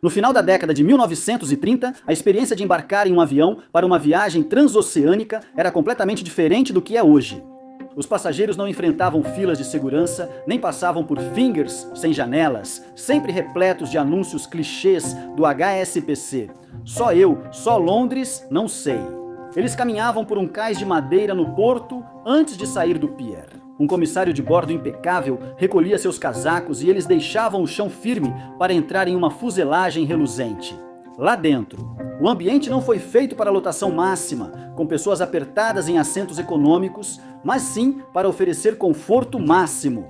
No final da década de 1930, a experiência de embarcar em um avião para uma viagem transoceânica era completamente diferente do que é hoje. Os passageiros não enfrentavam filas de segurança, nem passavam por fingers sem janelas, sempre repletos de anúncios clichês do HSBC. Só eu, só Londres, não sei. Eles caminhavam por um cais de madeira no porto antes de sair do pier. Um comissário de bordo impecável recolhia seus casacos e eles deixavam o chão firme para entrar em uma fuselagem reluzente. Lá dentro, o ambiente não foi feito para lotação máxima, com pessoas apertadas em assentos econômicos, mas sim para oferecer conforto máximo.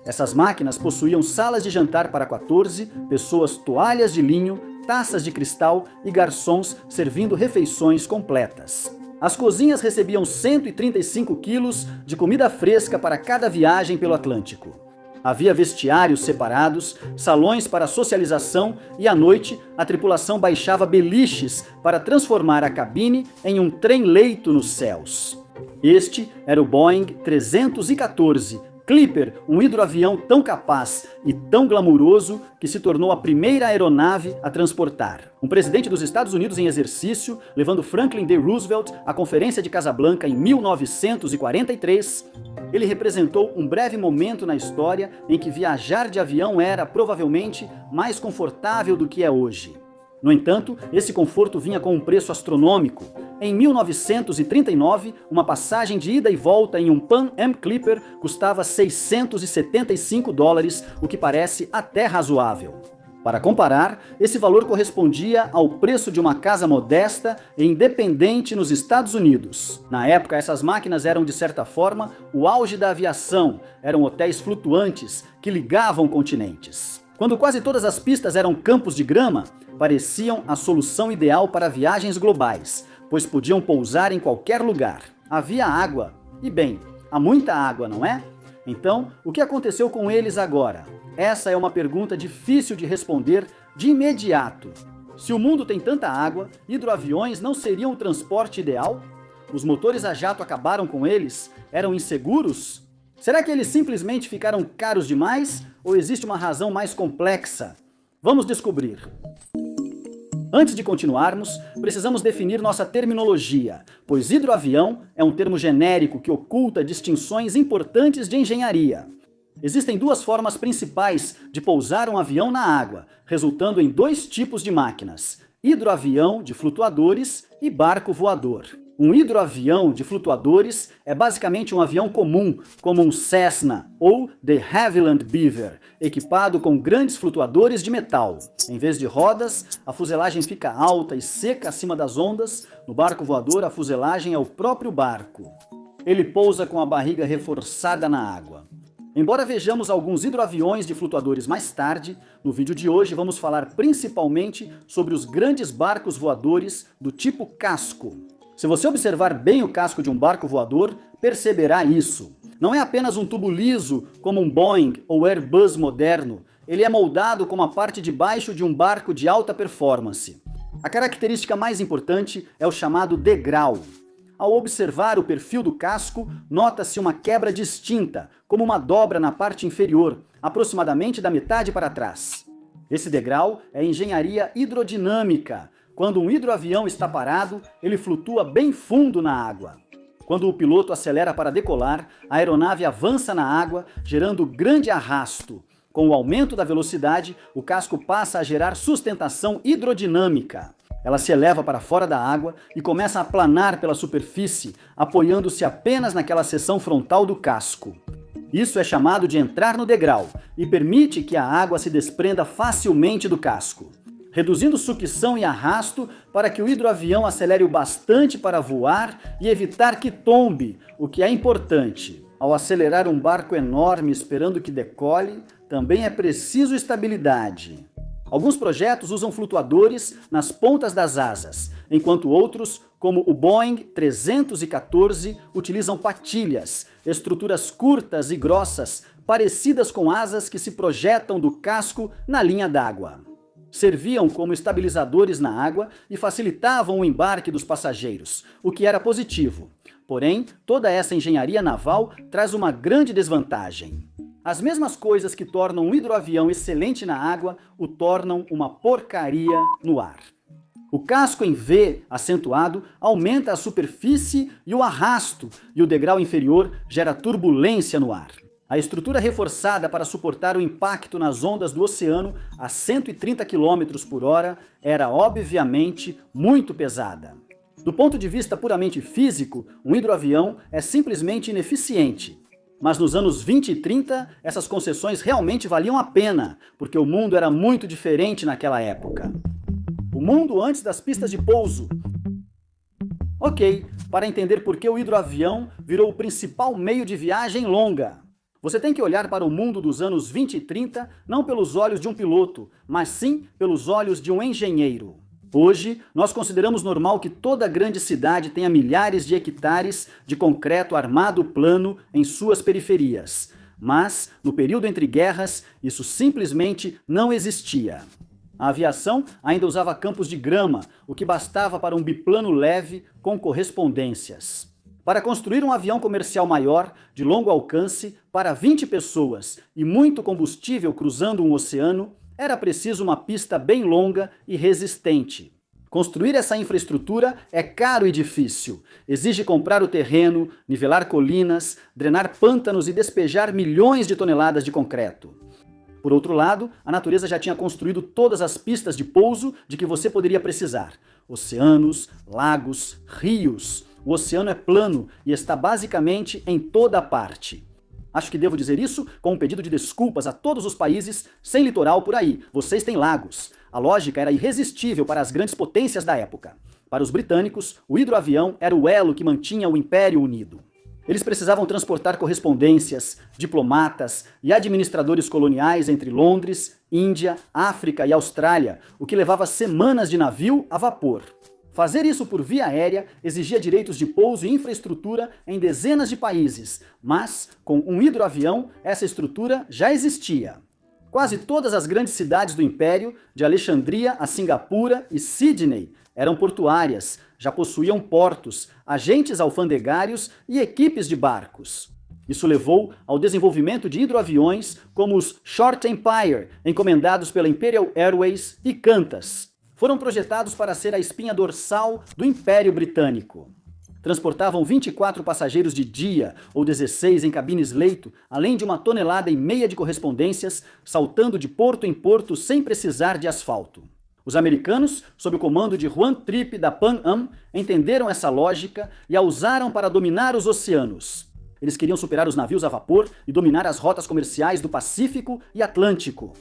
Essas máquinas possuíam salas de jantar para 14, pessoas, toalhas de linho, taças de cristal e garçons servindo refeições completas. As cozinhas recebiam 135 quilos de comida fresca para cada viagem pelo Atlântico. Havia vestiários separados, salões para socialização e à noite a tripulação baixava beliches para transformar a cabine em um trem-leito nos céus. Este era o Boeing 314, Clipper, um hidroavião tão capaz e tão glamuroso que se tornou a primeira aeronave a transportar. Um presidente dos Estados Unidos em exercício, levando Franklin D. Roosevelt à Conferência de Casablanca em 1943, ele representou um breve momento na história em que viajar de avião era, provavelmente, mais confortável do que é hoje. No entanto, esse conforto vinha com um preço astronômico. Em 1939, uma passagem de ida e volta em um Pan Am Clipper custava $675, o que parece até razoável. Para comparar, esse valor correspondia ao preço de uma casa modesta e independente nos Estados Unidos. Na época, essas máquinas eram, de certa forma, o auge da aviação. Eram hotéis flutuantes que ligavam continentes. Quando quase todas as pistas eram campos de grama, pareciam a solução ideal para viagens globais, pois podiam pousar em qualquer lugar. Havia água. E bem, há muita água, não é? Então, o que aconteceu com eles agora? Essa é uma pergunta difícil de responder de imediato. Se o mundo tem tanta água, hidroaviões não seriam o transporte ideal? Os motores a jato acabaram com eles? Eram inseguros? Será que eles simplesmente ficaram caros demais? Ou existe uma razão mais complexa? Vamos descobrir. Antes de continuarmos, precisamos definir nossa terminologia, pois hidroavião é um termo genérico que oculta distinções importantes de engenharia. Existem duas formas principais de pousar um avião na água, resultando em dois tipos de máquinas: hidroavião de flutuadores e barco voador. Um hidroavião de flutuadores é basicamente um avião comum, como um Cessna ou The Havilland Beaver, equipado com grandes flutuadores de metal. Em vez de rodas, a fuselagem fica alta e seca acima das ondas. No barco voador, a fuselagem é o próprio barco. Ele pousa com a barriga reforçada na água. Embora vejamos alguns hidroaviões de flutuadores mais tarde, no vídeo de hoje vamos falar principalmente sobre os grandes barcos voadores do tipo casco. Se você observar bem o casco de um barco voador, perceberá isso. Não é apenas um tubo liso, como um Boeing ou Airbus moderno. Ele é moldado como a parte de baixo de um barco de alta performance. A característica mais importante é o chamado degrau. Ao observar o perfil do casco, nota-se uma quebra distinta, como uma dobra na parte inferior, aproximadamente da metade para trás. Esse degrau é engenharia hidrodinâmica. Quando um hidroavião está parado, ele flutua bem fundo na água. Quando o piloto acelera para decolar, a aeronave avança na água, gerando grande arrasto. Com o aumento da velocidade, o casco passa a gerar sustentação hidrodinâmica. Ela se eleva para fora da água e começa a planar pela superfície, apoiando-se apenas naquela seção frontal do casco. Isso é chamado de entrar no degrau e permite que a água se desprenda facilmente do casco, reduzindo sucção e arrasto para que o hidroavião acelere o bastante para voar e evitar que tombe, o que é importante. Ao acelerar um barco enorme esperando que decole, também é preciso estabilidade. Alguns projetos usam flutuadores nas pontas das asas, enquanto outros, como o Boeing 314, utilizam patilhas, estruturas curtas e grossas, parecidas com asas que se projetam do casco na linha d'água. Serviam como estabilizadores na água e facilitavam o embarque dos passageiros, o que era positivo. Porém, toda essa engenharia naval traz uma grande desvantagem. As mesmas coisas que tornam um hidroavião excelente na água o tornam uma porcaria no ar. O casco em V acentuado aumenta a superfície e o arrasto, e o degrau inferior gera turbulência no ar. A estrutura reforçada para suportar o impacto nas ondas do oceano a 130 km por hora era obviamente muito pesada. Do ponto de vista puramente físico, um hidroavião é simplesmente ineficiente. Mas nos anos 20 e 30, essas concessões realmente valiam a pena, porque o mundo era muito diferente naquela época. O mundo antes das pistas de pouso. Ok, para entender por que o hidroavião virou o principal meio de viagem longa. Você tem que olhar para o mundo dos anos 20 e 30 não pelos olhos de um piloto, mas sim pelos olhos de um engenheiro. Hoje, nós consideramos normal que toda grande cidade tenha milhares de hectares de concreto armado plano em suas periferias. Mas, no período entre guerras, isso simplesmente não existia. A aviação ainda usava campos de grama, o que bastava para um biplano leve com correspondências. Para construir um avião comercial maior, de longo alcance, para 20 pessoas e muito combustível cruzando um oceano, era preciso uma pista bem longa e resistente. Construir essa infraestrutura é caro e difícil. Exige comprar o terreno, nivelar colinas, drenar pântanos e despejar milhões de toneladas de concreto. Por outro lado, a natureza já tinha construído todas as pistas de pouso de que você poderia precisar. Oceanos, lagos, rios. O oceano é plano e está basicamente em toda parte. Acho que devo dizer isso com um pedido de desculpas a todos os países sem litoral por aí. Vocês têm lagos. A lógica era irresistível para as grandes potências da época. Para os britânicos, o hidroavião era o elo que mantinha o Império unido. Eles precisavam transportar correspondências, diplomatas e administradores coloniais entre Londres, Índia, África e Austrália, o que levava semanas de navio a vapor. Fazer isso por via aérea exigia direitos de pouso e infraestrutura em dezenas de países, mas, com um hidroavião, essa estrutura já existia. Quase todas as grandes cidades do Império, de Alexandria a Singapura e Sydney, eram portuárias, já possuíam portos, agentes alfandegários e equipes de barcos. Isso levou ao desenvolvimento de hidroaviões como os Short Empire, encomendados pela Imperial Airways, e Qantas. Foram projetados para ser a espinha dorsal do Império Britânico. Transportavam 24 passageiros de dia ou 16 em cabines-leito, além de 1,5 toneladas de correspondências, saltando de porto em porto sem precisar de asfalto. Os americanos, sob o comando de Juan Trippe da Pan Am, entenderam essa lógica e a usaram para dominar os oceanos. Eles queriam superar os navios a vapor e dominar as rotas comerciais do Pacífico e Atlântico.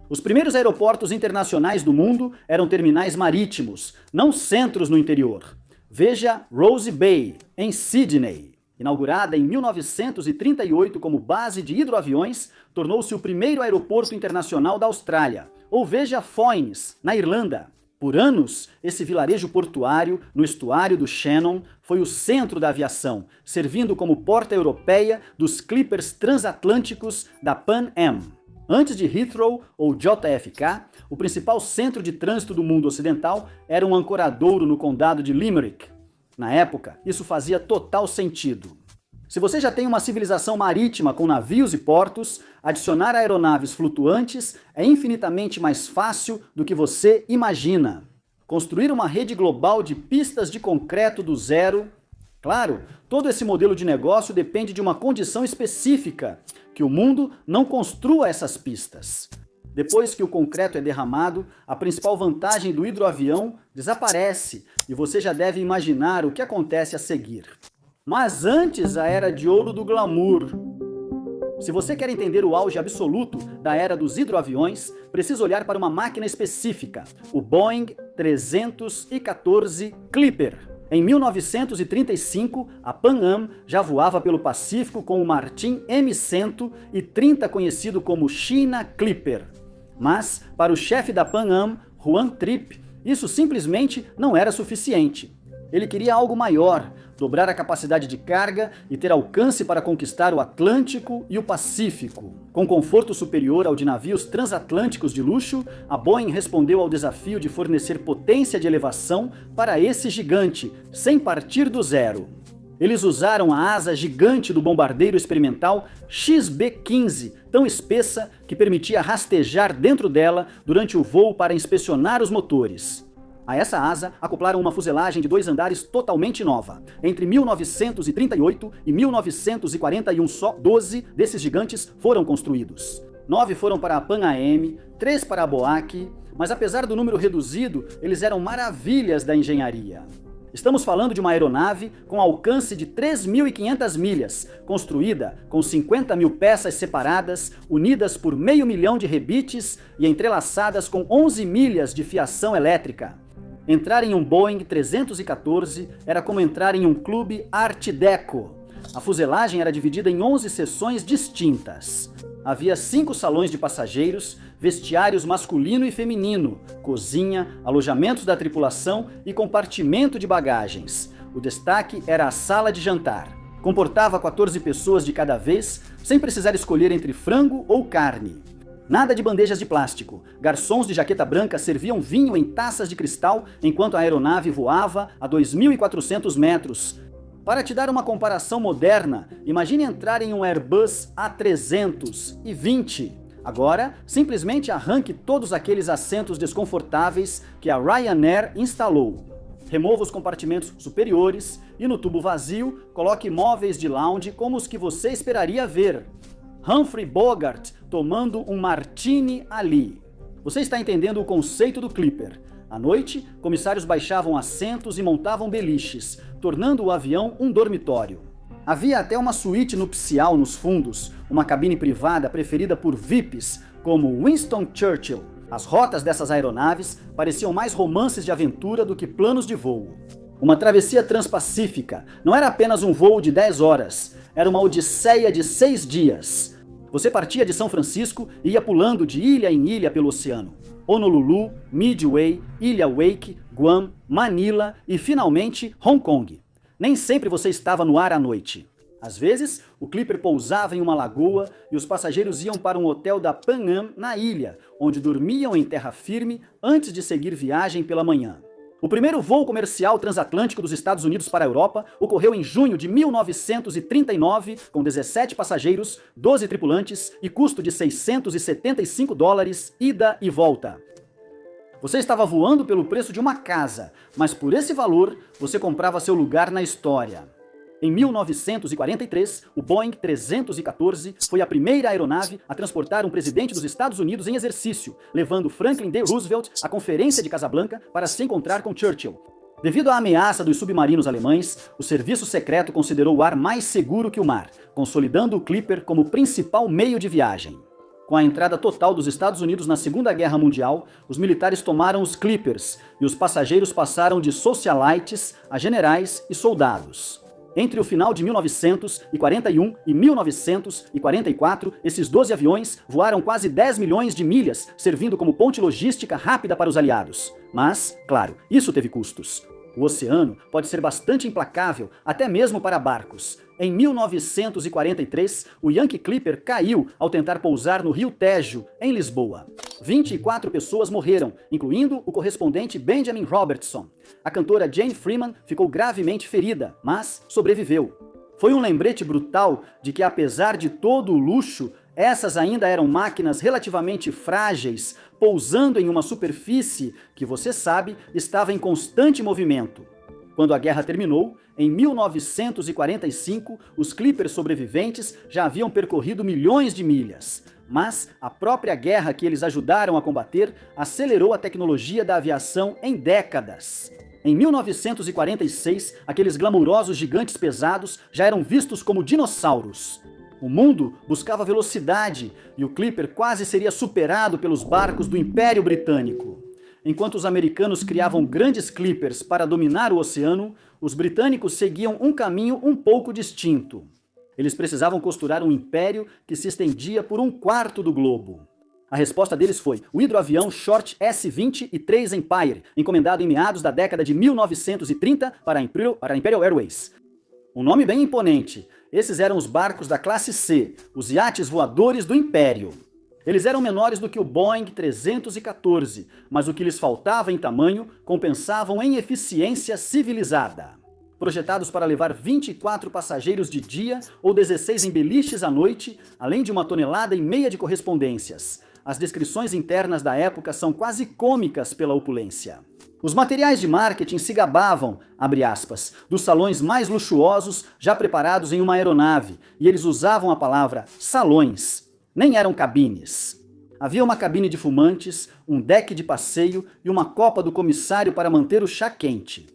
Os primeiros aeroportos internacionais do mundo eram terminais marítimos, não centros no interior. Veja Rose Bay, em Sydney. Inaugurada em 1938 como base de hidroaviões, tornou-se o primeiro aeroporto internacional da Austrália. Ou veja Foynes, na Irlanda. Por anos, esse vilarejo portuário, no estuário do Shannon, foi o centro da aviação, servindo como porta europeia dos clippers transatlânticos da Pan Am. Antes de Heathrow ou JFK, o principal centro de trânsito do mundo ocidental era um ancoradouro no condado de Limerick. Na época, isso fazia total sentido. Se você já tem uma civilização marítima com navios e portos, adicionar aeronaves flutuantes é infinitamente mais fácil do que você imagina. Construir uma rede global de pistas de concreto do zero. Claro, todo esse modelo de negócio depende de uma condição específica, que o mundo não construa essas pistas. Depois que o concreto é derramado, a principal vantagem do hidroavião desaparece e você já deve imaginar o que acontece a seguir. Mas antes, a era de ouro do glamour. Se você quer entender o auge absoluto da era dos hidroaviões, precisa olhar para uma máquina específica, o Boeing 314 Clipper. Em 1935, a Pan Am já voava pelo Pacífico com o Martin M130, conhecido como China Clipper. Mas, para o chefe da Pan Am, Juan Trippe, isso simplesmente não era suficiente. Ele queria algo maior, dobrar a capacidade de carga e ter alcance para conquistar o Atlântico e o Pacífico. Com conforto superior ao de navios transatlânticos de luxo, a Boeing respondeu ao desafio de fornecer potência de elevação para esse gigante, sem partir do zero. Eles usaram a asa gigante do bombardeiro experimental XB-15, tão espessa que permitia rastejar dentro dela durante o voo para inspecionar os motores. A essa asa acoplaram uma fuselagem de 2 andares totalmente nova. Entre 1938 e 1941 só 12 desses gigantes foram construídos. 9 foram para a Pan Am, 3 para a Boeing, mas apesar do número reduzido, eles eram maravilhas da engenharia. Estamos falando de uma aeronave com alcance de 3.500 milhas, construída com 50 mil peças separadas, unidas por 500 mil de rebites e entrelaçadas com 11 milhas de fiação elétrica. Entrar em um Boeing 314 era como entrar em um clube Art Deco. A fuselagem era dividida em 11 seções distintas. Havia 5 salões de passageiros, vestiários masculino e feminino, cozinha, alojamentos da tripulação e compartimento de bagagens. O destaque era a sala de jantar. Comportava 14 pessoas de cada vez, sem precisar escolher entre frango ou carne. Nada de bandejas de plástico. Garçons de jaqueta branca serviam vinho em taças de cristal enquanto a aeronave voava a 2.400 metros. Para te dar uma comparação moderna, imagine entrar em um Airbus A320. Agora, simplesmente arranque todos aqueles assentos desconfortáveis que a Ryanair instalou. Remova os compartimentos superiores e no tubo vazio, coloque móveis de lounge como os que você esperaria ver. Humphrey Bogart tomando um martini ali. Você está entendendo o conceito do Clipper. À noite, comissários baixavam assentos e montavam beliches, tornando o avião um dormitório. Havia até uma suíte nupcial nos fundos, uma cabine privada preferida por VIPs, como Winston Churchill. As rotas dessas aeronaves pareciam mais romances de aventura do que planos de voo. Uma travessia transpacífica não era apenas um voo de 10 horas, era uma odisseia de 6 dias. Você partia de São Francisco e ia pulando de ilha em ilha pelo oceano. Honolulu, Midway, Ilha Wake, Guam, Manila e, finalmente, Hong Kong. Nem sempre você estava no ar à noite. Às vezes, o Clipper pousava em uma lagoa e os passageiros iam para um hotel da Pan Am na ilha, onde dormiam em terra firme antes de seguir viagem pela manhã. O primeiro voo comercial transatlântico dos Estados Unidos para a Europa ocorreu em junho de 1939, com 17 passageiros, 12 tripulantes e custo de $675, ida e volta. Você estava voando pelo preço de uma casa, mas por esse valor você comprava seu lugar na história. Em 1943, o Boeing 314 foi a primeira aeronave a transportar um presidente dos Estados Unidos em exercício, levando Franklin D. Roosevelt à Conferência de Casablanca para se encontrar com Churchill. Devido à ameaça dos submarinos alemães, o serviço secreto considerou o ar mais seguro que o mar, consolidando o Clipper como principal meio de viagem. Com a entrada total dos Estados Unidos na Segunda Guerra Mundial, os militares tomaram os Clippers e os passageiros passaram de socialites a generais e soldados. Entre o final de 1941 e 1944, esses 12 aviões voaram quase 10 milhões de milhas, servindo como ponte logística rápida para os aliados. Mas, claro, isso teve custos. O oceano pode ser bastante implacável, até mesmo para barcos. Em 1943, o Yankee Clipper caiu ao tentar pousar no Rio Tejo, em Lisboa. 24 pessoas morreram, incluindo o correspondente Benjamin Robertson. A cantora Jane Freeman ficou gravemente ferida, mas sobreviveu. Foi um lembrete brutal de que, apesar de todo o luxo, essas ainda eram máquinas relativamente frágeis, pousando em uma superfície que, você sabe, estava em constante movimento. Quando a guerra terminou, em 1945, os Clippers sobreviventes já haviam percorrido milhões de milhas. Mas a própria guerra que eles ajudaram a combater acelerou a tecnologia da aviação em décadas. Em 1946, aqueles glamurosos gigantes pesados já eram vistos como dinossauros. O mundo buscava velocidade e o Clipper quase seria superado pelos barcos do Império Britânico. Enquanto os americanos criavam grandes Clippers para dominar o oceano, os britânicos seguiam um caminho um pouco distinto. Eles precisavam costurar um império que se estendia por 1/4 do globo. A resposta deles foi o hidroavião Short S-20 e 3 Empire, encomendado em meados da década de 1930 para a Imperial Airways. Um nome bem imponente. Esses eram os barcos da classe C, os iates voadores do Império. Eles eram menores do que o Boeing 314, mas o que lhes faltava em tamanho compensavam em eficiência civilizada. projetados para levar 24 passageiros de dia ou 16 em beliches à noite, além de 1,5 tonelada de correspondências. As descrições internas da época são quase cômicas pela opulência. Os materiais de marketing se gabavam, abre aspas, dos salões mais luxuosos já preparados em uma aeronave, e eles usavam a palavra salões. Nem eram cabines. Havia uma cabine de fumantes, um deck de passeio e uma copa do comissário para manter o chá quente.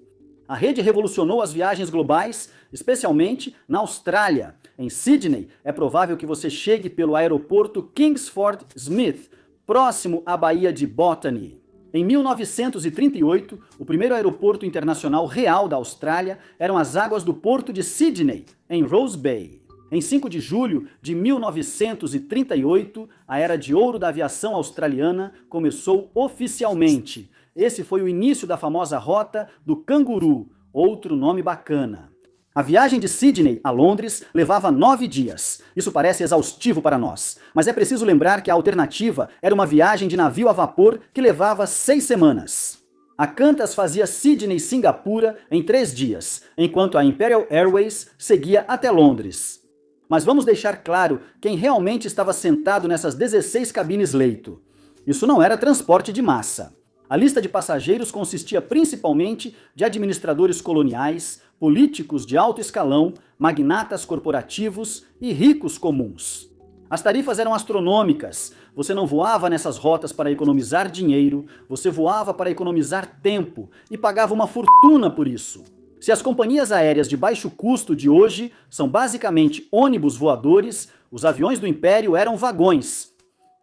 A rede revolucionou as viagens globais, especialmente na Austrália. Em Sydney, é provável que você chegue pelo aeroporto Kingsford Smith, próximo à Baía de Botany. Em 1938, o primeiro aeroporto internacional real da Austrália eram as águas do porto de Sydney, em Rose Bay. Em 5 de julho de 1938, a era de ouro da aviação australiana começou oficialmente. Esse foi o início da famosa Rota do Canguru, outro nome bacana. A viagem de Sydney a Londres levava 9 dias. Isso parece exaustivo para nós, mas é preciso lembrar que a alternativa era uma viagem de navio a vapor que levava 6 semanas. A Qantas fazia Sydney-Singapura em 3 dias, enquanto a Imperial Airways seguia até Londres. Mas vamos deixar claro quem realmente estava sentado nessas 16 cabines-leito. Isso não era transporte de massa. A lista de passageiros consistia principalmente de administradores coloniais, políticos de alto escalão, magnatas corporativos e ricos comuns. As tarifas eram astronômicas. Você não voava nessas rotas para economizar dinheiro, você voava para economizar tempo e pagava uma fortuna por isso. Se as companhias aéreas de baixo custo de hoje são basicamente ônibus voadores, os aviões do Império eram vagões.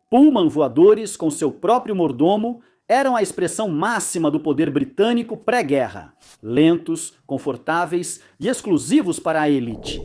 Pullman voadores com seu próprio mordomo eram a expressão máxima do poder britânico pré-guerra. Lentos, confortáveis e exclusivos para a elite.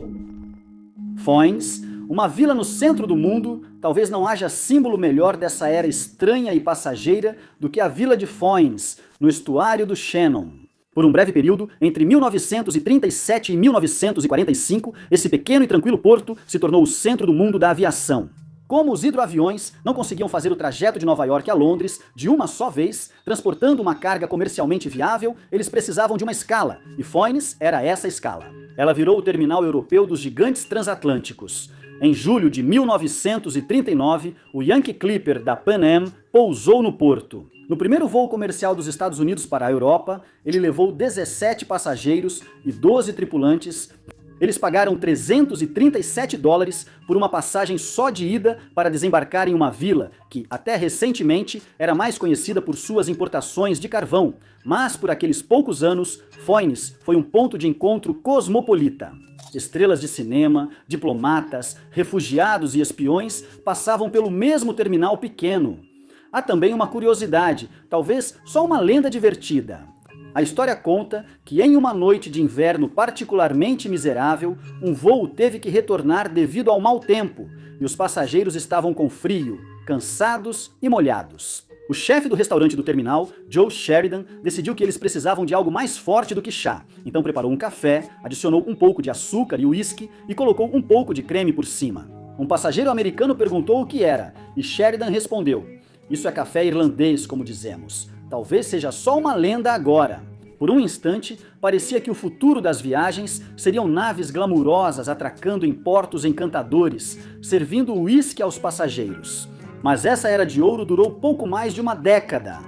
Foynes, uma vila no centro do mundo, talvez não haja símbolo melhor dessa era estranha e passageira do que a vila de Foynes, no estuário do Shannon. Por um breve período, entre 1937 e 1945, esse pequeno e tranquilo porto se tornou o centro do mundo da aviação. Como os hidroaviões não conseguiam fazer o trajeto de Nova York a Londres de uma só vez, transportando uma carga comercialmente viável, eles precisavam de uma escala, e Foynes era essa escala. Ela virou o terminal europeu dos gigantes transatlânticos. Em julho de 1939, o Yankee Clipper da Pan Am pousou no porto. No primeiro voo comercial dos Estados Unidos para a Europa, ele levou 17 passageiros e 12 tripulantes. Eles pagaram $337 por uma passagem só de ida para desembarcar em uma vila que, até recentemente, era mais conhecida por suas importações de carvão, mas por aqueles poucos anos, Foynes foi um ponto de encontro cosmopolita. Estrelas de cinema, diplomatas, refugiados e espiões passavam pelo mesmo terminal pequeno. Há também uma curiosidade, talvez só uma lenda divertida. A história conta que em uma noite de inverno particularmente miserável, um voo teve que retornar devido ao mau tempo, e os passageiros estavam com frio, cansados e molhados. O chefe do restaurante do terminal, Joe Sheridan, decidiu que eles precisavam de algo mais forte do que chá, então preparou um café, adicionou um pouco de açúcar e uísque e colocou um pouco de creme por cima. Um passageiro americano perguntou o que era, e Sheridan respondeu: "Isso é café irlandês, como dizemos. Talvez seja só uma lenda agora." Por um instante, parecia que o futuro das viagens seriam naves glamourosas atracando em portos encantadores, servindo uísque aos passageiros. Mas essa era de ouro durou pouco mais de uma década.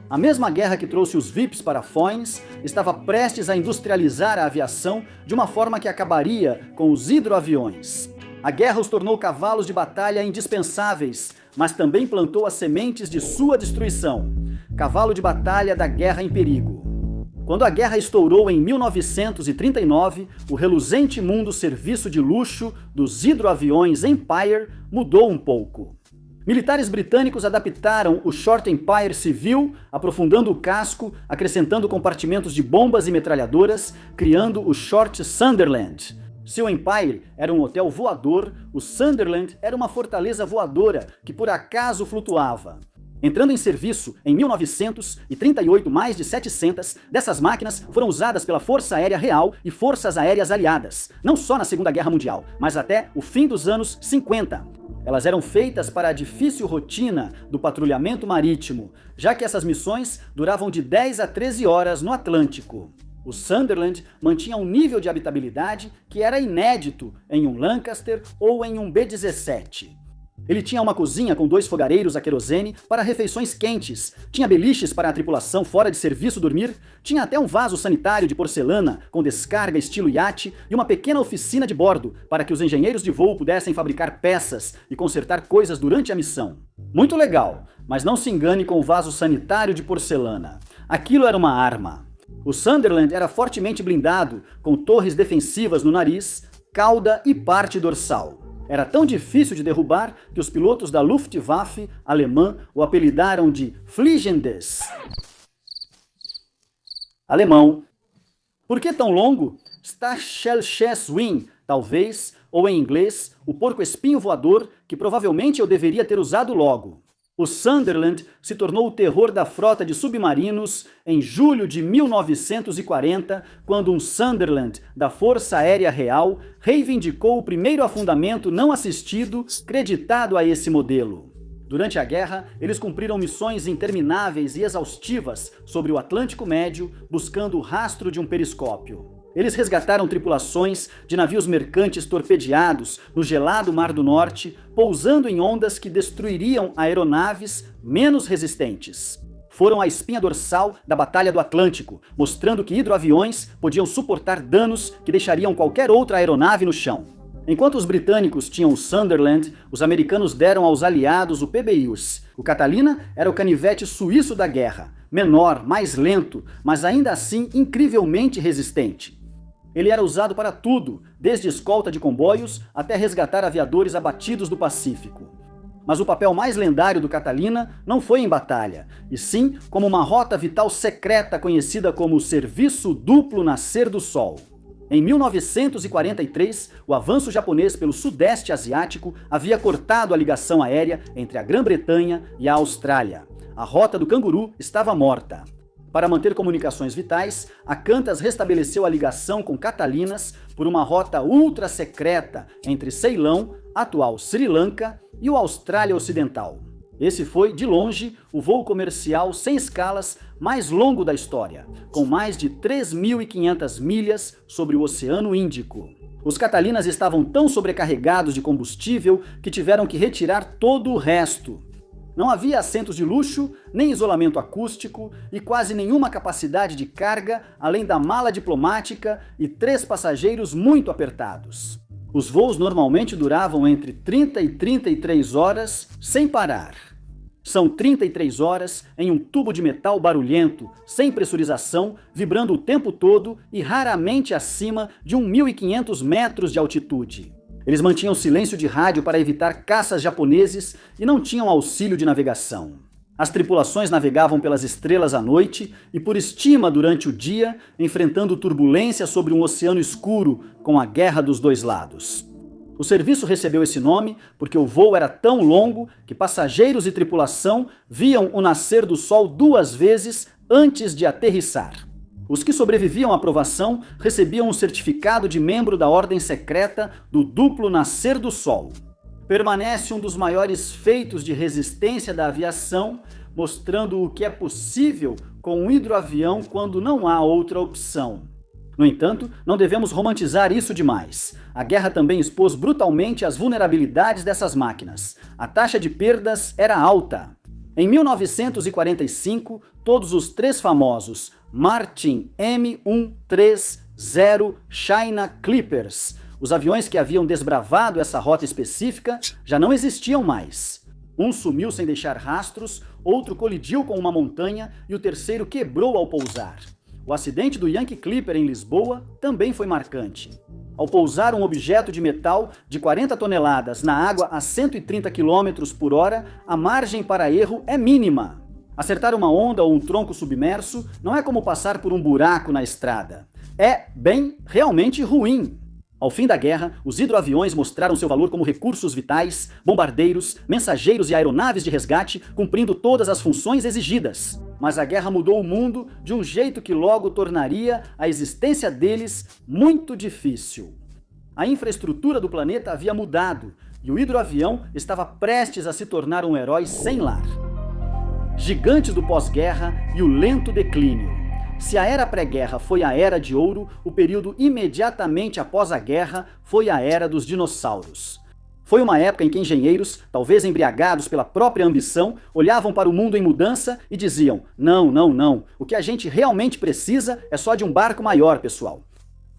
A mesma guerra que trouxe os VIPs para Foynes estava prestes a industrializar a aviação de uma forma que acabaria com os hidroaviões. A guerra os tornou cavalos de batalha indispensáveis, mas também plantou as sementes de sua destruição. Cavalo de batalha da guerra em perigo. Quando a guerra estourou em 1939, o reluzente mundo serviço de luxo dos hidroaviões Empire mudou um pouco. Militares britânicos adaptaram o Short Empire civil, aprofundando o casco, acrescentando compartimentos de bombas e metralhadoras, criando o Short Sunderland. Se o Empire era um hotel voador, o Sunderland era uma fortaleza voadora que por acaso flutuava. Entrando em serviço em 1938, mais de 700 dessas máquinas foram usadas pela Força Aérea Real e Forças Aéreas Aliadas, não só na Segunda Guerra Mundial, mas até o fim dos anos 50. Elas eram feitas para a difícil rotina do patrulhamento marítimo, já que essas missões duravam de 10 a 13 horas no Atlântico. O Sunderland mantinha um nível de habitabilidade que era inédito em um Lancaster ou em um B-17. Ele tinha uma cozinha com 2 fogareiros a querosene para refeições quentes, tinha beliches para a tripulação fora de serviço dormir, tinha até um vaso sanitário de porcelana com descarga estilo iate e uma pequena oficina de bordo para que os engenheiros de voo pudessem fabricar peças e consertar coisas durante a missão. Muito legal, mas não se engane com o vaso sanitário de porcelana. Aquilo era uma arma. O Sunderland era fortemente blindado, com torres defensivas no nariz, cauda e parte dorsal. Era tão difícil de derrubar que os pilotos da Luftwaffe alemã o apelidaram de Fliegendes. Alemão. Por que tão longo? Stachelschwein, talvez, ou em inglês, o porco-espinho voador, que provavelmente eu deveria ter usado logo. O Sunderland se tornou o terror da frota de submarinos em julho de 1940, quando um Sunderland da Força Aérea Real reivindicou o primeiro afundamento não assistido creditado a esse modelo. Durante a guerra, eles cumpriram missões intermináveis e exaustivas sobre o Atlântico Médio, buscando o rastro de um periscópio. Eles resgataram tripulações de navios mercantes torpedeados no gelado Mar do Norte, pousando em ondas que destruiriam aeronaves menos resistentes. Foram a espinha dorsal da Batalha do Atlântico, mostrando que hidroaviões podiam suportar danos que deixariam qualquer outra aeronave no chão. Enquanto os britânicos tinham o Sunderland, os americanos deram aos aliados o PBUs. O Catalina era o canivete suíço da guerra, menor, mais lento, mas ainda assim incrivelmente resistente. Ele era usado para tudo, desde escolta de comboios até resgatar aviadores abatidos do Pacífico. Mas o papel mais lendário do Catalina não foi em batalha, e sim como uma rota vital secreta conhecida como Serviço Duplo Nascer do Sol. Em 1943, o avanço japonês pelo Sudeste Asiático havia cortado a ligação aérea entre a Grã-Bretanha e a Austrália. A Rota do Canguru estava morta. Para manter comunicações vitais, a Qantas restabeleceu a ligação com Catalinas por uma rota ultra secreta entre Ceilão, atual Sri Lanka, e o Austrália Ocidental. Esse foi, de longe, o voo comercial sem escalas mais longo da história, com mais de 3.500 milhas sobre o Oceano Índico. Os Catalinas estavam tão sobrecarregados de combustível que tiveram que retirar todo o resto. Não havia assentos de luxo, nem isolamento acústico e quase nenhuma capacidade de carga, além da mala diplomática e 3 passageiros muito apertados. Os voos normalmente duravam entre 30 e 33 horas sem parar. São 33 horas em um tubo de metal barulhento, sem pressurização, vibrando o tempo todo e raramente acima de 1.500 metros de altitude. Eles mantinham silêncio de rádio para evitar caças japoneses e não tinham auxílio de navegação. As tripulações navegavam pelas estrelas à noite e por estima durante o dia, enfrentando turbulência sobre um oceano escuro com a guerra dos dois lados. O serviço recebeu esse nome porque o voo era tão longo que passageiros e tripulação viam o nascer do sol 2 vezes antes de aterrissar. Os que sobreviviam à provação recebiam um certificado de membro da Ordem Secreta do Duplo Nascer do Sol. Permanece um dos maiores feitos de resistência da aviação, mostrando o que é possível com um hidroavião quando não há outra opção. No entanto, não devemos romantizar isso demais. A guerra também expôs brutalmente as vulnerabilidades dessas máquinas. A taxa de perdas era alta. Em 1945, todos os 3 famosos Martin M130 China Clippers, os aviões que haviam desbravado essa rota específica, já não existiam mais. Um sumiu sem deixar rastros, outro colidiu com uma montanha e o terceiro quebrou ao pousar. O acidente do Yankee Clipper em Lisboa também foi marcante. Ao pousar um objeto de metal de 40 toneladas na água a 130 km por hora, a margem para erro é mínima. Acertar uma onda ou um tronco submerso não é como passar por um buraco na estrada. É, realmente ruim. Ao fim da guerra, os hidroaviões mostraram seu valor como recursos vitais, bombardeiros, mensageiros e aeronaves de resgate, cumprindo todas as funções exigidas. Mas a guerra mudou o mundo de um jeito que logo tornaria a existência deles muito difícil. A infraestrutura do planeta havia mudado e o hidroavião estava prestes a se tornar um herói sem lar. Gigantes do pós-guerra e o lento declínio. Se a era pré-guerra foi a Era de Ouro, o período imediatamente após a guerra foi a Era dos Dinossauros. Foi uma época em que engenheiros, talvez embriagados pela própria ambição, olhavam para o mundo em mudança e diziam: não, não, não, o que a gente realmente precisa é só de um barco maior, pessoal.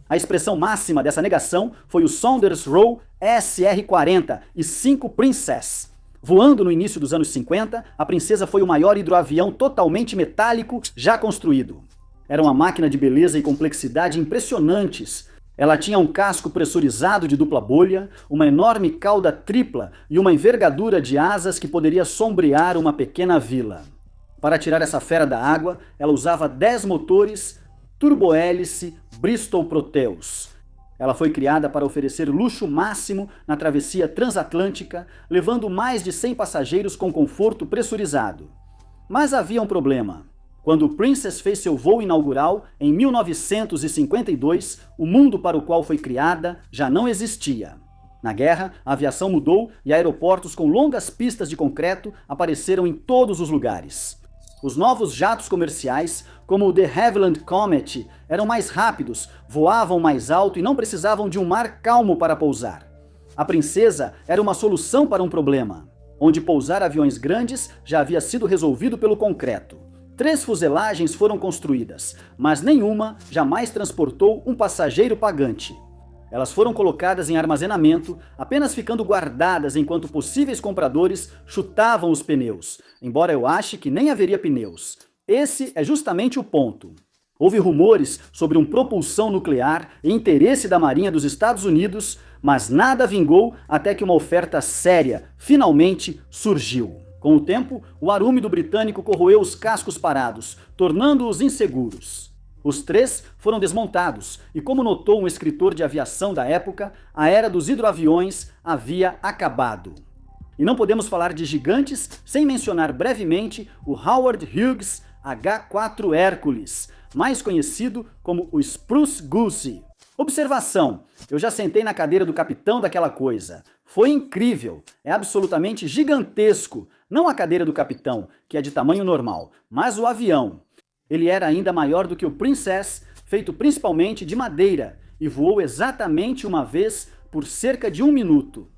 A expressão máxima dessa negação foi o Saunders Roe SR-40 e 5 Princess. Voando no início dos anos 50, a Princesa foi o maior hidroavião totalmente metálico já construído. Era uma máquina de beleza e complexidade impressionantes. Ela tinha um casco pressurizado de dupla bolha, uma enorme cauda tripla e uma envergadura de asas que poderia sombrear uma pequena vila. Para tirar essa fera da água, ela usava 10 motores turbohélice Bristol Proteus. Ela foi criada para oferecer luxo máximo na travessia transatlântica, levando mais de 100 passageiros com conforto pressurizado. Mas havia um problema. Quando o Princess fez seu voo inaugural, em 1952, o mundo para o qual foi criada já não existia. Na guerra, a aviação mudou e aeroportos com longas pistas de concreto apareceram em todos os lugares. Os novos jatos comerciais, como o de Havilland Comet, eram mais rápidos, voavam mais alto e não precisavam de um mar calmo para pousar. A Princesa era uma solução para um problema, onde pousar aviões grandes já havia sido resolvido pelo concreto. 3 fuselagens foram construídas, mas nenhuma jamais transportou um passageiro pagante. Elas foram colocadas em armazenamento, apenas ficando guardadas enquanto possíveis compradores chutavam os pneus, embora eu ache que nem haveria pneus. Esse é justamente o ponto. Houve rumores sobre uma propulsão nuclear e interesse da Marinha dos Estados Unidos, mas nada vingou até que uma oferta séria finalmente surgiu. Com o tempo, o ar úmido britânico corroeu os cascos parados, tornando-os inseguros. Os 3 foram desmontados e, como notou um escritor de aviação da época, a era dos hidroaviões havia acabado. E não podemos falar de gigantes sem mencionar brevemente o Howard Hughes H-4 Hercules, mais conhecido como o Spruce Goose. Observação: eu já sentei na cadeira do capitão daquela coisa. Foi incrível, é absolutamente gigantesco. Não a cadeira do capitão, que é de tamanho normal, mas o avião. Ele era ainda maior do que o Princess, feito principalmente de madeira, e voou exatamente uma vez por cerca de 1 minuto.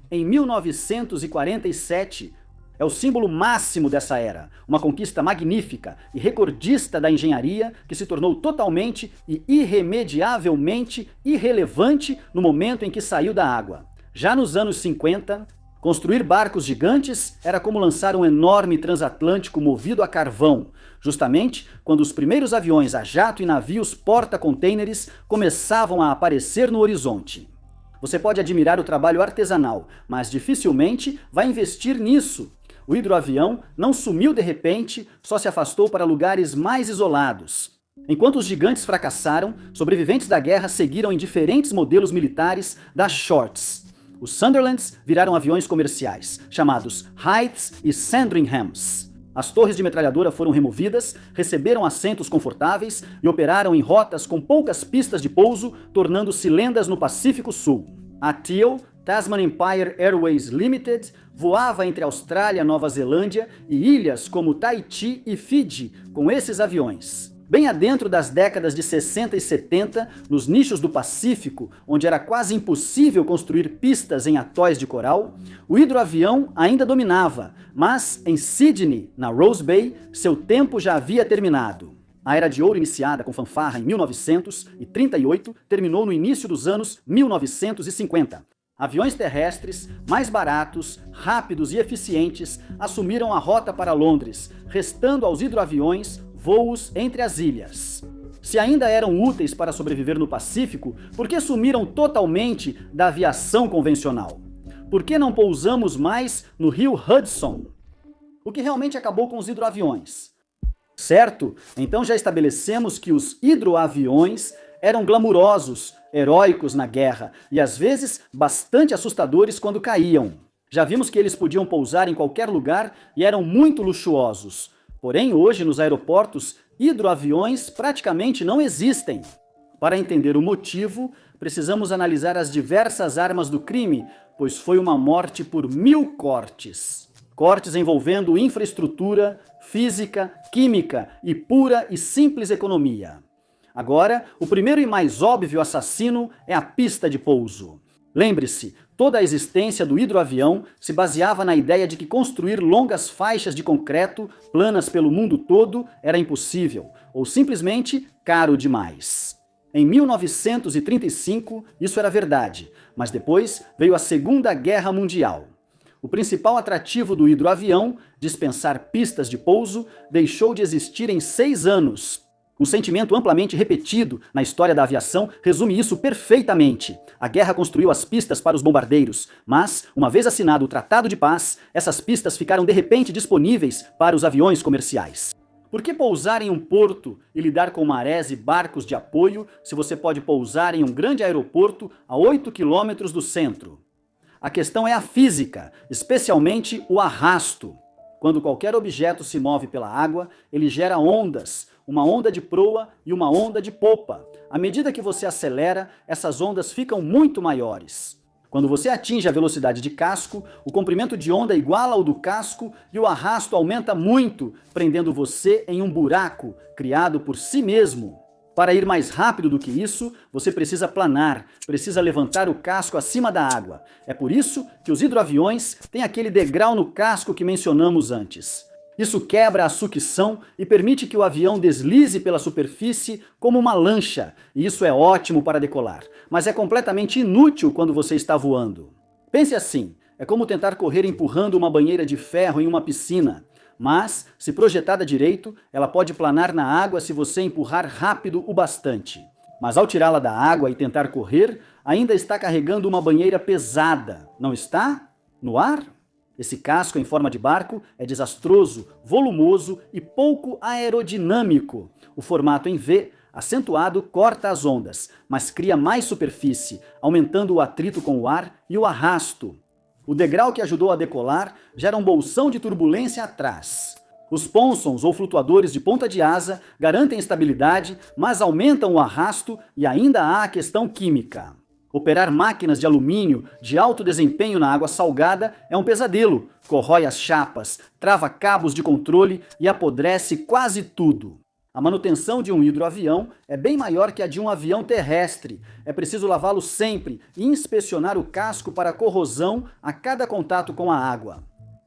Em 1947, é o símbolo máximo dessa era, uma conquista magnífica e recordista da engenharia que se tornou totalmente e irremediavelmente irrelevante no momento em que saiu da água. Já nos anos 50, construir barcos gigantes era como lançar um enorme transatlântico movido a carvão, justamente quando os primeiros aviões a jato e navios porta-contêineres começavam a aparecer no horizonte. Você pode admirar o trabalho artesanal, mas dificilmente vai investir nisso. O hidroavião não sumiu de repente, só se afastou para lugares mais isolados. Enquanto os gigantes fracassaram, sobreviventes da guerra seguiram em diferentes modelos militares das Shorts. Os Sunderlands viraram aviões comerciais, chamados Heights e Sandringhams. As torres de metralhadora foram removidas, receberam assentos confortáveis e operaram em rotas com poucas pistas de pouso, tornando-se lendas no Pacífico Sul. A Teal, Tasman Empire Airways Limited, voava entre Austrália, Nova Zelândia e ilhas como Tahiti e Fiji com esses aviões. Bem adentro das décadas de 60 e 70, nos nichos do Pacífico, onde era quase impossível construir pistas em atóis de coral, o hidroavião ainda dominava, mas em Sydney, na Rose Bay, seu tempo já havia terminado. A Era de Ouro, iniciada com fanfarra em 1938, terminou no início dos anos 1950. Aviões terrestres, mais baratos, rápidos e eficientes, assumiram a rota para Londres, restando aos hidroaviões voos entre as ilhas. Se ainda eram úteis para sobreviver no Pacífico, por que sumiram totalmente da aviação convencional? Por que não pousamos mais no rio Hudson? O que realmente acabou com os hidroaviões? Certo? Então já estabelecemos que os hidroaviões eram glamurosos, heróicos na guerra e às vezes bastante assustadores quando caíam. Já vimos que eles podiam pousar em qualquer lugar e eram muito luxuosos. Porém, hoje nos aeroportos, hidroaviões praticamente não existem. Para entender o motivo, precisamos analisar as diversas armas do crime, pois foi uma morte por 1000 cortes. cortes envolvendo infraestrutura, física, química e pura e simples economia. Agora, o primeiro e mais óbvio assassino é a pista de pouso. Lembre-se, toda a existência do hidroavião se baseava na ideia de que construir longas faixas de concreto, planas pelo mundo todo, era impossível, ou simplesmente caro demais. Em 1935, isso era verdade, mas depois veio a Segunda Guerra Mundial. O principal atrativo do hidroavião, dispensar pistas de pouso, deixou de existir em 6 anos. Um sentimento amplamente repetido na história da aviação resume isso perfeitamente. A guerra construiu as pistas para os bombardeiros, mas, uma vez assinado o Tratado de Paz, essas pistas ficaram de repente disponíveis para os aviões comerciais. Por que pousar em um porto e lidar com marés e barcos de apoio se você pode pousar em um grande aeroporto a 8 quilômetros do centro? A questão é a física, especialmente o arrasto. Quando qualquer objeto se move pela água, ele gera ondas, uma onda de proa e uma onda de popa. À medida que você acelera, essas ondas ficam muito maiores. Quando você atinge a velocidade de casco, o comprimento de onda iguala ao do casco e o arrasto aumenta muito, prendendo você em um buraco criado por si mesmo. Para ir mais rápido do que isso, você precisa planar, precisa levantar o casco acima da água. É por isso que os hidroaviões têm aquele degrau no casco que mencionamos antes. Isso quebra a sucção e permite que o avião deslize pela superfície como uma lancha, e isso é ótimo para decolar, mas é completamente inútil quando você está voando. Pense assim, é como tentar correr empurrando uma banheira de ferro em uma piscina, mas, se projetada direito, ela pode planar na água se você empurrar rápido o bastante. Mas ao tirá-la da água e tentar correr, ainda está carregando uma banheira pesada, não está? No ar? Esse casco em forma de barco é desastroso, volumoso e pouco aerodinâmico. O formato em V, acentuado, corta as ondas, mas cria mais superfície, aumentando o atrito com o ar e o arrasto. O degrau que ajudou a decolar gera um bolsão de turbulência atrás. Os ponsons ou flutuadores de ponta de asa garantem estabilidade, mas aumentam o arrasto e ainda há a questão química. Operar máquinas de alumínio de alto desempenho na água salgada é um pesadelo. Corrói as chapas, trava cabos de controle e apodrece quase tudo. A manutenção de um hidroavião é bem maior que a de um avião terrestre. É preciso lavá-lo sempre e inspecionar o casco para corrosão a cada contato com a água.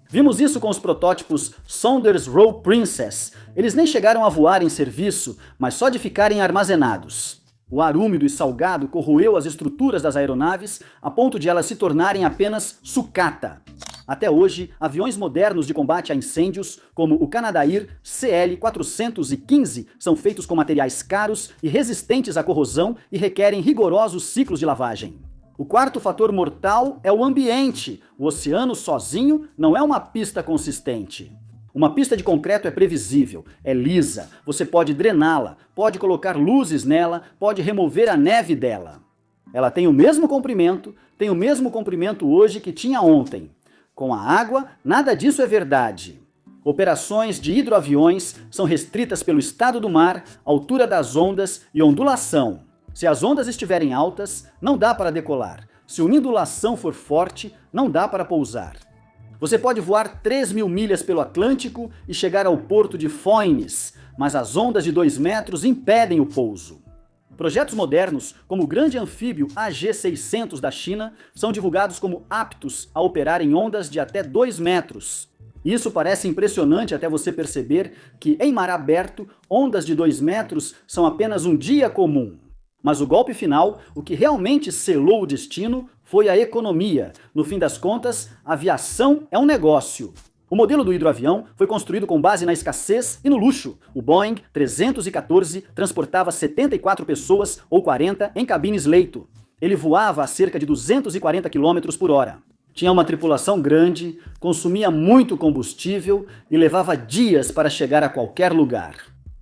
Vimos isso com os protótipos Saunders Roe Princess. Eles nem chegaram a voar em serviço, mas só de ficarem armazenados. O ar úmido e salgado corroeu as estruturas das aeronaves a ponto de elas se tornarem apenas sucata. Até hoje, aviões modernos de combate a incêndios, como o Canadair CL-415, são feitos com materiais caros e resistentes à corrosão e requerem rigorosos ciclos de lavagem. O quarto fator mortal é o ambiente. O oceano sozinho não é uma pista consistente. Uma pista de concreto é previsível, é lisa, você pode drená-la, pode colocar luzes nela, pode remover a neve dela. Ela tem o mesmo comprimento hoje que tinha ontem. Com a água, nada disso é verdade. Operações de hidroaviões são restritas pelo estado do mar, altura das ondas e ondulação. Se as ondas estiverem altas, não dá para decolar. Se a ondulação for forte, não dá para pousar. Você pode voar 3.000 milhas pelo Atlântico e chegar ao porto de Foynes, mas as ondas de 2 metros impedem o pouso. Projetos modernos, como o grande anfíbio AG-600 da China, são divulgados como aptos a operar em ondas de até 2 metros. Isso parece impressionante até você perceber que, em mar aberto, ondas de 2 metros são apenas um dia comum. Mas o golpe final, o que realmente selou o destino, foi a economia. No fim das contas, a aviação é um negócio. O modelo do hidroavião foi construído com base na escassez e no luxo. O Boeing 314 transportava 74 pessoas ou 40 em cabines-leito. Ele voava a cerca de 240 km por hora. Tinha uma tripulação grande, consumia muito combustível e levava dias para chegar a qualquer lugar.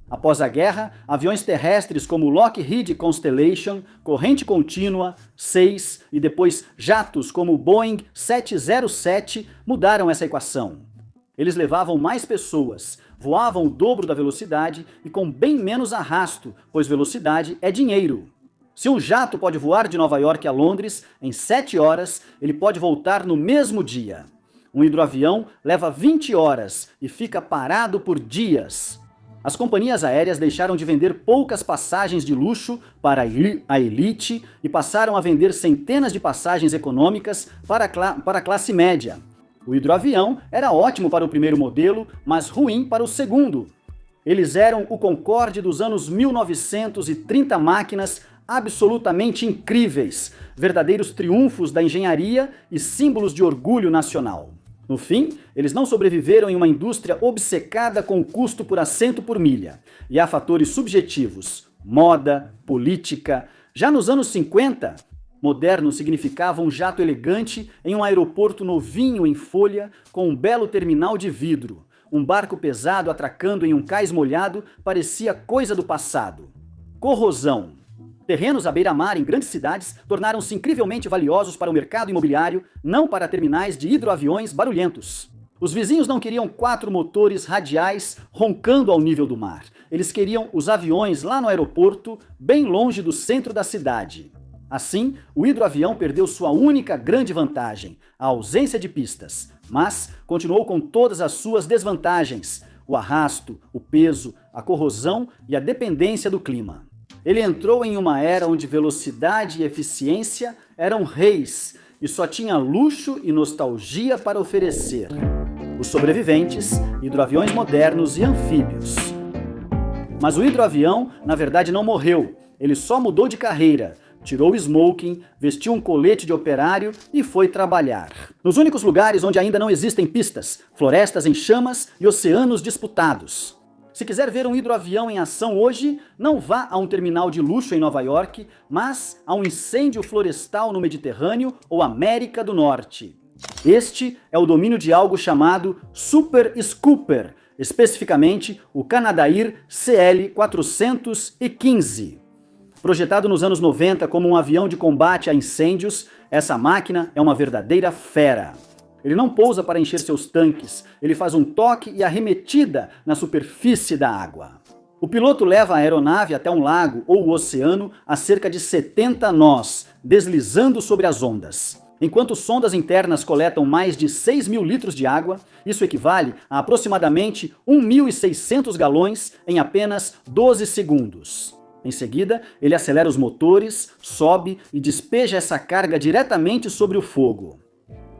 Após a guerra, aviões terrestres como o Lockheed Constellation, Corrente Contínua, 6 e depois jatos como o Boeing 707 mudaram essa equação. Eles levavam mais pessoas, voavam o dobro da velocidade e com bem menos arrasto, pois velocidade é dinheiro. Se um jato pode voar de Nova York a Londres em 7 horas, ele pode voltar no mesmo dia. Um hidroavião leva 20 horas e fica parado por dias. As companhias aéreas deixaram de vender poucas passagens de luxo para a elite e passaram a vender centenas de passagens econômicas para a classe média. O hidroavião era ótimo para o primeiro modelo, mas ruim para o segundo. Eles eram o Concorde dos anos 1930, máquinas absolutamente incríveis, verdadeiros triunfos da engenharia e símbolos de orgulho nacional. No fim, eles não sobreviveram em uma indústria obcecada com o custo por assento por milha. E há fatores subjetivos, moda, política. Já nos anos 50, moderno significava um jato elegante em um aeroporto novinho em folha com um belo terminal de vidro. Um barco pesado atracando em um cais molhado parecia coisa do passado. Corrosão. Terrenos à beira-mar em grandes cidades tornaram-se incrivelmente valiosos para o mercado imobiliário, não para terminais de hidroaviões barulhentos. Os vizinhos não queriam 4 motores radiais roncando ao nível do mar. Eles queriam os aviões lá no aeroporto, bem longe do centro da cidade. Assim, o hidroavião perdeu sua única grande vantagem, a ausência de pistas, mas continuou com todas as suas desvantagens, o arrasto, o peso, a corrosão e a dependência do clima. Ele entrou em uma era onde velocidade e eficiência eram reis e só tinha luxo e nostalgia para oferecer. Os sobreviventes, hidroaviões modernos e anfíbios. Mas o hidroavião, na verdade, não morreu. Ele só mudou de carreira, tirou o smoking, vestiu um colete de operário e foi trabalhar. Nos únicos lugares onde ainda não existem pistas, florestas em chamas e oceanos disputados. Se quiser ver um hidroavião em ação hoje, não vá a um terminal de luxo em Nova York, mas a um incêndio florestal no Mediterrâneo ou América do Norte. Este é o domínio de algo chamado Super Scooper, especificamente o Canadair CL-415. Projetado nos anos 90 como um avião de combate a incêndios, essa máquina é uma verdadeira fera. Ele não pousa para encher seus tanques, ele faz um toque e arremetida na superfície da água. O piloto leva a aeronave até um lago ou o oceano a cerca de 70 nós, deslizando sobre as ondas. Enquanto sondas internas coletam mais de 6.000 litros de água, isso equivale a aproximadamente 1.600 galões em apenas 12 segundos. Em seguida, ele acelera os motores, sobe e despeja essa carga diretamente sobre o fogo.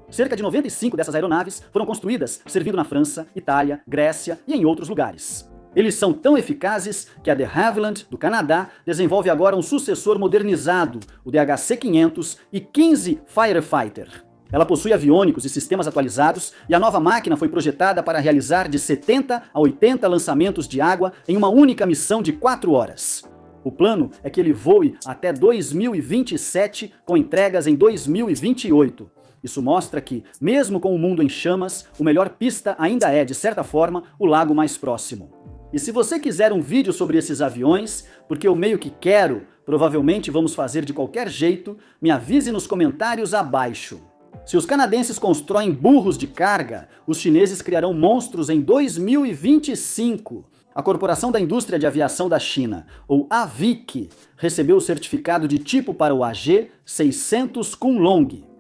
Cerca de 95 dessas aeronaves foram construídas servindo na França, Itália, Grécia e em outros lugares. Eles são tão eficazes que a de Havilland, do Canadá, desenvolve agora um sucessor modernizado, o DHC-500 e 15 Firefighter. Ela possui aviônicos e sistemas atualizados e a nova máquina foi projetada para realizar de 70 a 80 lançamentos de água em uma única missão de 4 horas. O plano é que ele voe até 2027 com entregas em 2028. Isso mostra que, mesmo com o mundo em chamas, o melhor pista ainda é, de certa forma, o lago mais próximo. E se você quiser um vídeo sobre esses aviões, porque eu meio que quero, provavelmente vamos fazer de qualquer jeito, me avise nos comentários abaixo. Se os canadenses constroem burros de carga, os chineses criarão monstros em 2025. A Corporação da Indústria de Aviação da China, ou AVIC, recebeu o certificado de tipo para o AG-600 Kunlong.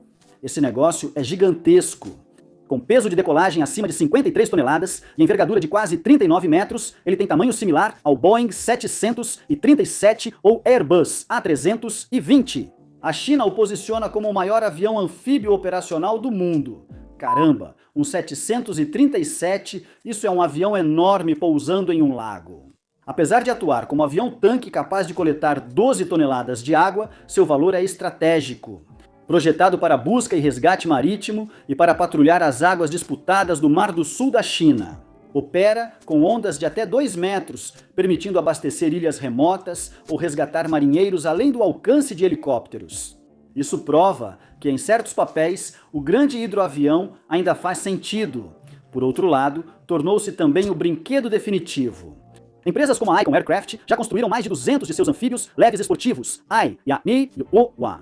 Esse negócio é gigantesco. Com peso de decolagem acima de 53 toneladas e envergadura de quase 39 metros, ele tem tamanho similar ao Boeing 737 ou Airbus A320. A China o posiciona como o maior avião anfíbio operacional do mundo. Caramba, um 737, isso é um avião enorme pousando em um lago. Apesar de atuar como avião-tanque capaz de coletar 12 toneladas de água, seu valor é estratégico. Projetado para busca e resgate marítimo e para patrulhar as águas disputadas do Mar do Sul da China. Opera com ondas de até 2 metros, permitindo abastecer ilhas remotas ou resgatar marinheiros além do alcance de helicópteros. Isso prova que, em certos papéis, o grande hidroavião ainda faz sentido. Por outro lado, tornou-se também o brinquedo definitivo. Empresas como a Icon Aircraft já construíram mais de 200 de seus anfíbios leves esportivos, Ai, Yami e Owa.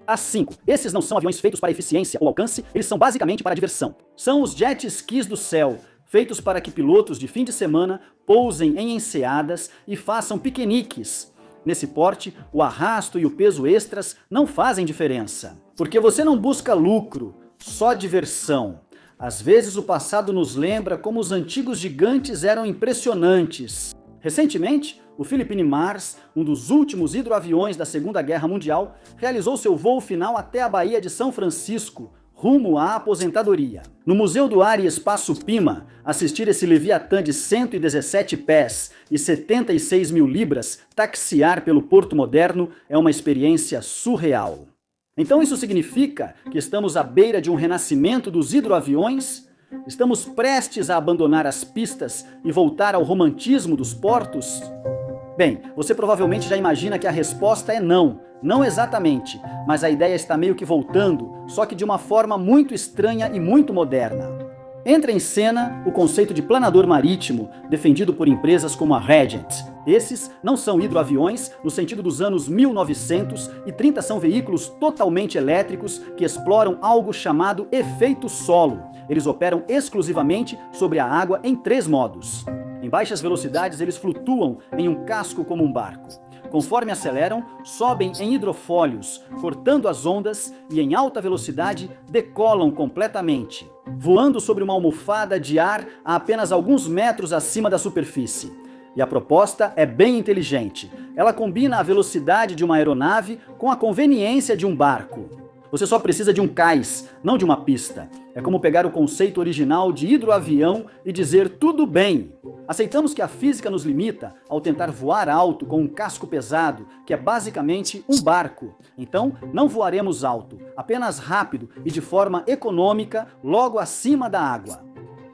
A5. Esses não são aviões feitos para eficiência ou alcance, eles são basicamente para diversão. São os jet skis do céu, feitos para que pilotos de fim de semana pousem em enseadas e façam piqueniques. Nesse porte, o arrasto e o peso extras não fazem diferença. Porque você não busca lucro, só diversão. Às vezes o passado nos lembra como os antigos gigantes eram impressionantes. Recentemente, o Philippine Mars, um dos últimos hidroaviões da Segunda Guerra Mundial, realizou seu voo final até a Baía de São Francisco, rumo à aposentadoria. No Museu do Ar e Espaço Pima, assistir esse Leviatã de 117 pés e 76 mil libras taxiar pelo Porto Moderno é uma experiência surreal. Então isso significa que estamos à beira de um renascimento dos hidroaviões? Estamos prestes a abandonar as pistas e voltar ao romantismo dos portos? Bem, você provavelmente já imagina que a resposta é não. Não exatamente, mas a ideia está meio que voltando, só que de uma forma muito estranha e muito moderna. Entra em cena o conceito de planador marítimo, defendido por empresas como a Regent. Esses não são hidroaviões no sentido dos anos 1900 e 30 são veículos totalmente elétricos que exploram algo chamado efeito solo. Eles operam exclusivamente sobre a água em 3 modos. Em baixas velocidades, eles flutuam em um casco como um barco. Conforme aceleram, sobem em hidrofólios, cortando as ondas e em alta velocidade decolam completamente, voando sobre uma almofada de ar a apenas alguns metros acima da superfície. E a proposta é bem inteligente. Ela combina a velocidade de uma aeronave com a conveniência de um barco. Você só precisa de um cais, não de uma pista. É como pegar o conceito original de hidroavião e dizer tudo bem. Aceitamos que a física nos limita ao tentar voar alto com um casco pesado, que é basicamente um barco. Então, não voaremos alto, apenas rápido e de forma econômica, logo acima da água.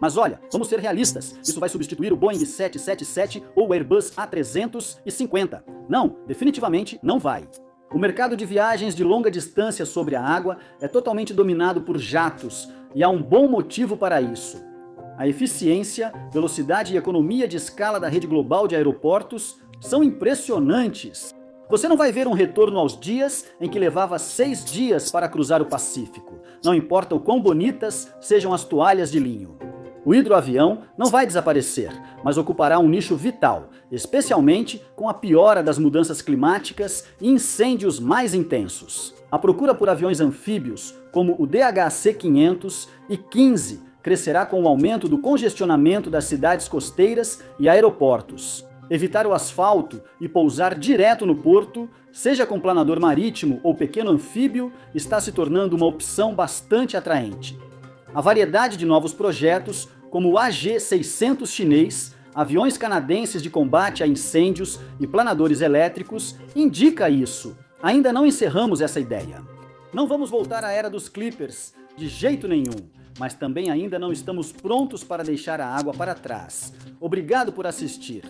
Mas olha, vamos ser realistas, isso vai substituir o Boeing 777 ou o Airbus A350. Não, definitivamente não vai. O mercado de viagens de longa distância sobre a água é totalmente dominado por jatos, e há um bom motivo para isso. A eficiência, velocidade e economia de escala da rede global de aeroportos são impressionantes. Você não vai ver um retorno aos dias em que levava 6 dias para cruzar o Pacífico, não importa o quão bonitas sejam as toalhas de linho. O hidroavião não vai desaparecer, mas ocupará um nicho vital, especialmente com a piora das mudanças climáticas e incêndios mais intensos. A procura por aviões anfíbios, como o DHC-500 e 15, crescerá com o aumento do congestionamento das cidades costeiras e aeroportos. Evitar o asfalto e pousar direto no porto, seja com planador marítimo ou pequeno anfíbio, está se tornando uma opção bastante atraente. A variedade de novos projetos, como o AG-600 chinês, aviões canadenses de combate a incêndios e planadores elétricos, indica isso. Ainda não encerramos essa ideia. Não vamos voltar à era dos clippers, de jeito nenhum, mas também ainda não estamos prontos para deixar a água para trás. Obrigado por assistir.